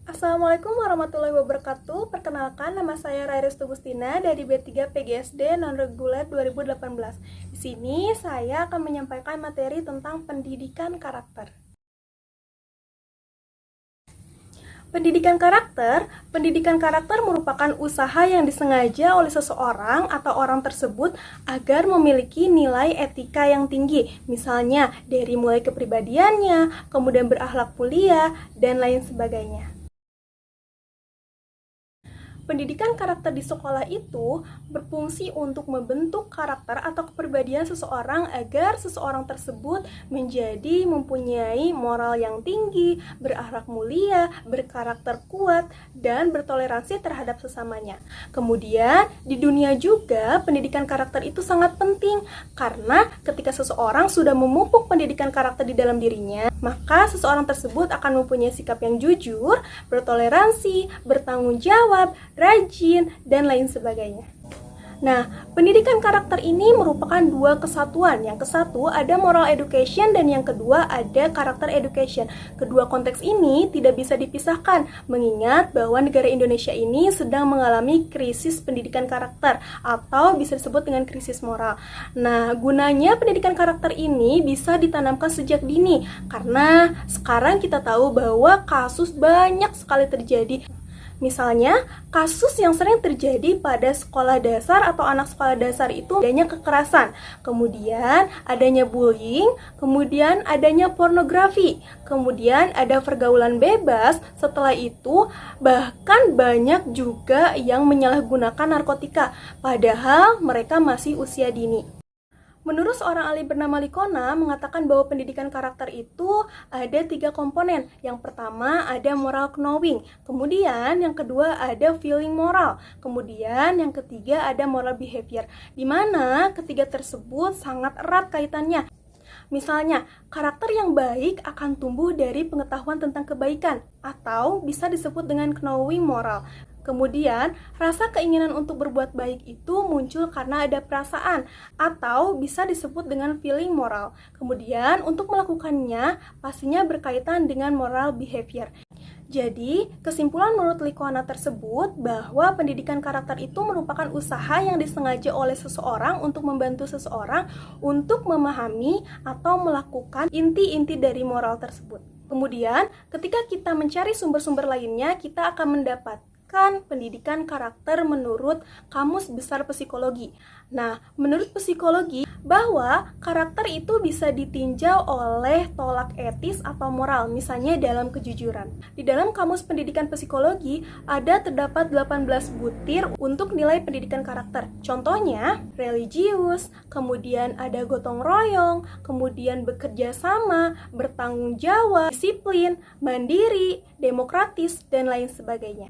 Assalamualaikum warahmatullahi wabarakatuh. Perkenalkan, nama saya Rairis Tugustina dari B3 PGSD Non-Reguler 2018. Di sini saya akan menyampaikan materi tentang pendidikan karakter. Pendidikan karakter merupakan usaha yang disengaja oleh seseorang atau orang tersebut agar memiliki nilai etika yang tinggi, misalnya dari mulai kepribadiannya, kemudian berakhlak mulia, dan lain sebagainya. Pendidikan karakter di sekolah itu berfungsi untuk membentuk karakter atau kepribadian seseorang agar seseorang tersebut mempunyai moral yang tinggi, berakhlak mulia, berkarakter kuat, dan bertoleransi terhadap sesamanya. Kemudian, di dunia juga pendidikan karakter itu sangat penting karena ketika seseorang sudah memupuk pendidikan karakter di dalam dirinya, maka seseorang tersebut akan mempunyai sikap yang jujur, bertoleransi, bertanggung jawab, rajin, dan lain sebagainya. Nah, pendidikan karakter ini merupakan dua kesatuan. Yang satu ada moral education dan yang kedua ada karakter education. Kedua konteks ini tidak bisa dipisahkan, mengingat bahwa negara Indonesia ini sedang mengalami krisis pendidikan karakter atau bisa disebut dengan krisis moral. Nah, gunanya pendidikan karakter ini bisa ditanamkan sejak dini karena sekarang kita tahu bahwa kasus banyak sekali terjadi. Misalnya, kasus yang sering terjadi pada sekolah dasar atau anak sekolah dasar itu adanya kekerasan, kemudian adanya bullying, kemudian adanya pornografi, kemudian ada pergaulan bebas, setelah itu bahkan banyak juga yang menyalahgunakan narkotika, padahal mereka masih usia dini. Menurut seorang ahli bernama Licona mengatakan bahwa pendidikan karakter itu ada 3 komponen. Yang pertama ada moral knowing, kemudian yang kedua ada feeling moral, kemudian yang ketiga ada moral behavior, di mana ketiga tersebut sangat erat kaitannya. Misalnya, karakter yang baik akan tumbuh dari pengetahuan tentang kebaikan, atau bisa disebut dengan knowing moral. Kemudian, rasa keinginan untuk berbuat baik itu muncul karena ada perasaan, atau bisa disebut dengan feeling moral. Kemudian, untuk melakukannya, pastinya berkaitan dengan moral behavior. Jadi, kesimpulan menurut Licona tersebut bahwa pendidikan karakter itu merupakan usaha yang disengaja oleh seseorang untuk membantu seseorang untuk memahami atau melakukan inti-inti dari moral tersebut. Kemudian, ketika kita mencari sumber-sumber lainnya, kita akan mendapatkan pendidikan karakter menurut Kamus Besar Psikologi. Nah, menurut psikologi, bahwa karakter itu bisa ditinjau oleh tolak etis atau moral, misalnya dalam kejujuran. Di dalam Kamus Pendidikan Psikologi, terdapat 18 butir untuk nilai pendidikan karakter. Contohnya, religius, kemudian ada gotong royong, kemudian bekerja sama, bertanggung jawab, disiplin, mandiri, demokratis, dan lain sebagainya.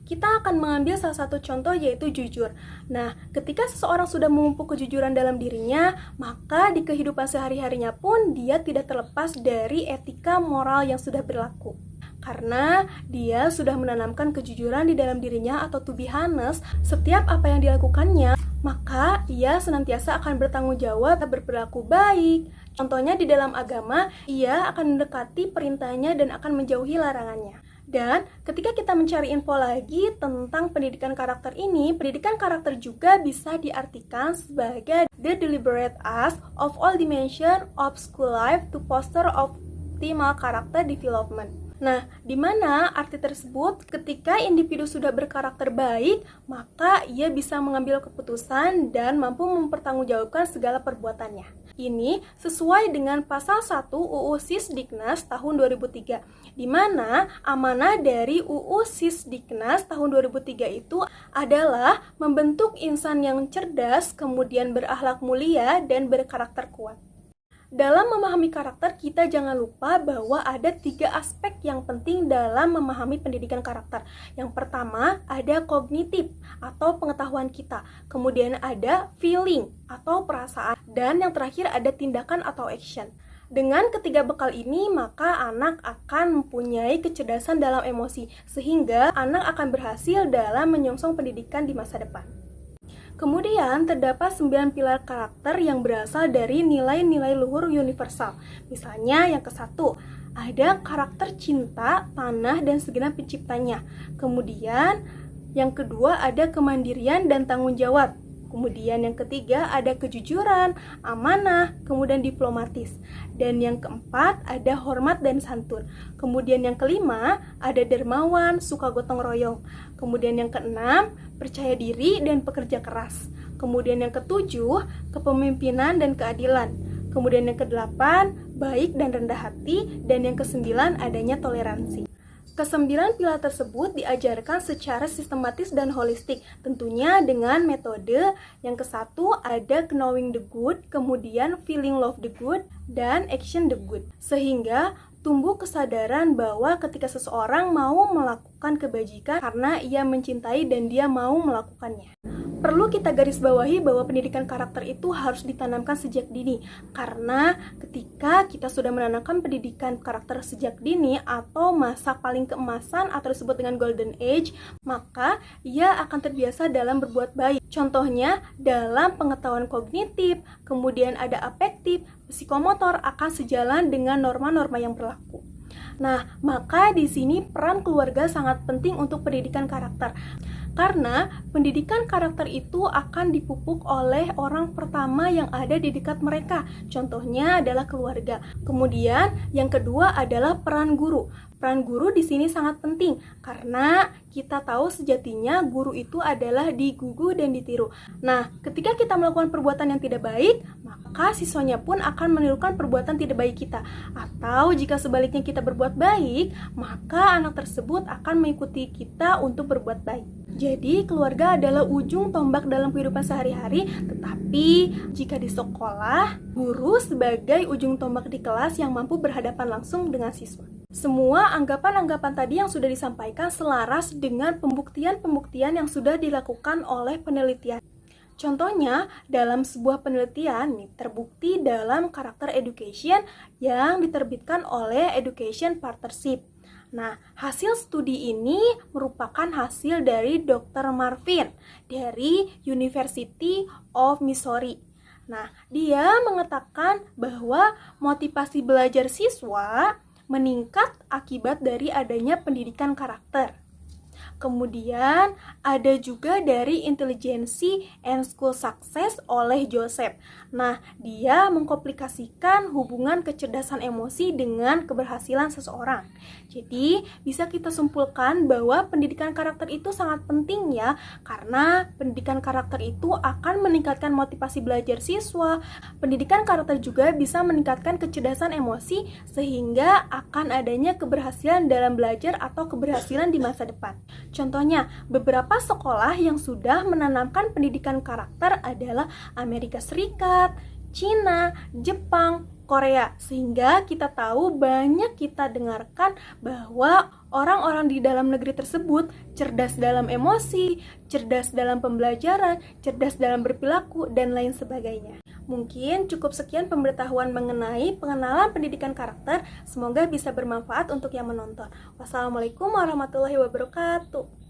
Kita akan mengambil salah satu contoh yaitu jujur. Nah, ketika seseorang sudah memupuk kejujuran dalam dirinya, maka di kehidupan sehari-harinya pun dia tidak terlepas dari etika moral yang sudah berlaku. Karena dia sudah menanamkan kejujuran di dalam dirinya atau to be honest, setiap apa yang dilakukannya, maka ia senantiasa akan bertanggung jawab, berperilaku baik. Contohnya di dalam agama, ia akan mendekati perintahnya dan akan menjauhi larangannya. Dan ketika kita mencari info lagi tentang pendidikan karakter ini, pendidikan karakter juga bisa diartikan sebagai the deliberate act of all dimension of school life to foster optimal character development. Nah, di mana arti tersebut ketika individu sudah berkarakter baik, maka ia bisa mengambil keputusan dan mampu mempertanggungjawabkan segala perbuatannya. Ini sesuai dengan pasal 1 UU Sisdiknas tahun 2003, di mana amanah dari UU Sisdiknas tahun 2003 itu adalah membentuk insan yang cerdas, kemudian berakhlak mulia, dan berkarakter kuat. Dalam memahami karakter, kita jangan lupa bahwa ada 3 aspek yang penting dalam memahami pendidikan karakter. Yang pertama, ada kognitif atau pengetahuan kita. Kemudian ada feeling atau perasaan. Dan yang terakhir ada tindakan atau action. Dengan ketiga bekal ini, maka anak akan mempunyai kecerdasan dalam emosi, sehingga anak akan berhasil dalam menyongsong pendidikan di masa depan. Kemudian terdapat 9 pilar karakter yang berasal dari nilai-nilai luhur universal. Misalnya yang ke-1, ada karakter cinta, tanah, dan segenap penciptanya. Kemudian yang kedua ada kemandirian dan tanggung jawab. Kemudian yang ketiga ada kejujuran, amanah, kemudian diplomatis. Dan yang keempat ada hormat dan santun. Kemudian yang kelima ada dermawan, suka gotong royong. Kemudian yang keenam percaya diri dan pekerja keras. Kemudian yang ketujuh kepemimpinan dan keadilan. Kemudian yang kedelapan baik dan rendah hati. Dan yang kesembilan adanya toleransi. Kesembilan pilar tersebut diajarkan secara sistematis dan holistik, tentunya dengan metode. Yang kesatu ada knowing the good, kemudian feeling love the good, dan action the good. Sehingga tumbuh kesadaran bahwa ketika seseorang mau melakukan kebajikan karena ia mencintai dan dia mau melakukannya. Perlu kita garis bawahi bahwa pendidikan karakter itu harus ditanamkan sejak dini, karena ketika kita sudah menanamkan pendidikan karakter sejak dini atau masa paling keemasan atau disebut dengan golden age, maka ia akan terbiasa dalam berbuat baik. Contohnya dalam pengetahuan kognitif, kemudian ada afektif, psikomotor akan sejalan dengan norma-norma yang berlaku. Nah, maka di sini peran keluarga sangat penting untuk pendidikan karakter. Karena pendidikan karakter itu akan dipupuk oleh orang pertama yang ada di dekat mereka. Contohnya adalah keluarga. Kemudian yang kedua adalah peran guru. Peran guru di sini sangat penting karena kita tahu sejatinya guru itu adalah digugu dan ditiru. Nah, ketika kita melakukan perbuatan yang tidak baik, maka siswanya pun akan menirukan perbuatan tidak baik kita. Atau jika sebaliknya kita berbuat baik, maka anak tersebut akan mengikuti kita untuk berbuat baik. Jadi, keluarga adalah ujung tombak dalam kehidupan sehari-hari, tetapi jika di sekolah, guru sebagai ujung tombak di kelas yang mampu berhadapan langsung dengan siswa. Semua anggapan-anggapan tadi yang sudah disampaikan selaras dengan pembuktian-pembuktian yang sudah dilakukan oleh penelitian. Contohnya, dalam sebuah penelitian terbukti dalam karakter education yang diterbitkan oleh Education Partnership. Nah, hasil studi ini merupakan hasil dari Dr. Marvin dari University of Missouri. Nah, dia mengatakan bahwa motivasi belajar siswa meningkat akibat dari adanya pendidikan karakter. Kemudian ada juga dari Intelligence and School Success oleh Joseph. Nah, dia mengkomplikasikan hubungan kecerdasan emosi dengan keberhasilan seseorang. Jadi, bisa kita simpulkan bahwa pendidikan karakter itu sangat penting ya, karena pendidikan karakter itu akan meningkatkan motivasi belajar siswa. Pendidikan karakter juga bisa meningkatkan kecerdasan emosi sehingga akan adanya keberhasilan dalam belajar atau keberhasilan di masa depan. Contohnya, beberapa sekolah yang sudah menanamkan pendidikan karakter adalah Amerika Serikat, Cina, Jepang, Korea. Sehingga kita tahu banyak kita dengarkan bahwa orang-orang di dalam negeri tersebut cerdas dalam emosi, cerdas dalam pembelajaran, cerdas dalam berperilaku, dan lain sebagainya. Mungkin cukup sekian pemberitahuan mengenai pengenalan pendidikan karakter. Semoga bisa bermanfaat untuk yang menonton. Wassalamualaikum warahmatullahi wabarakatuh.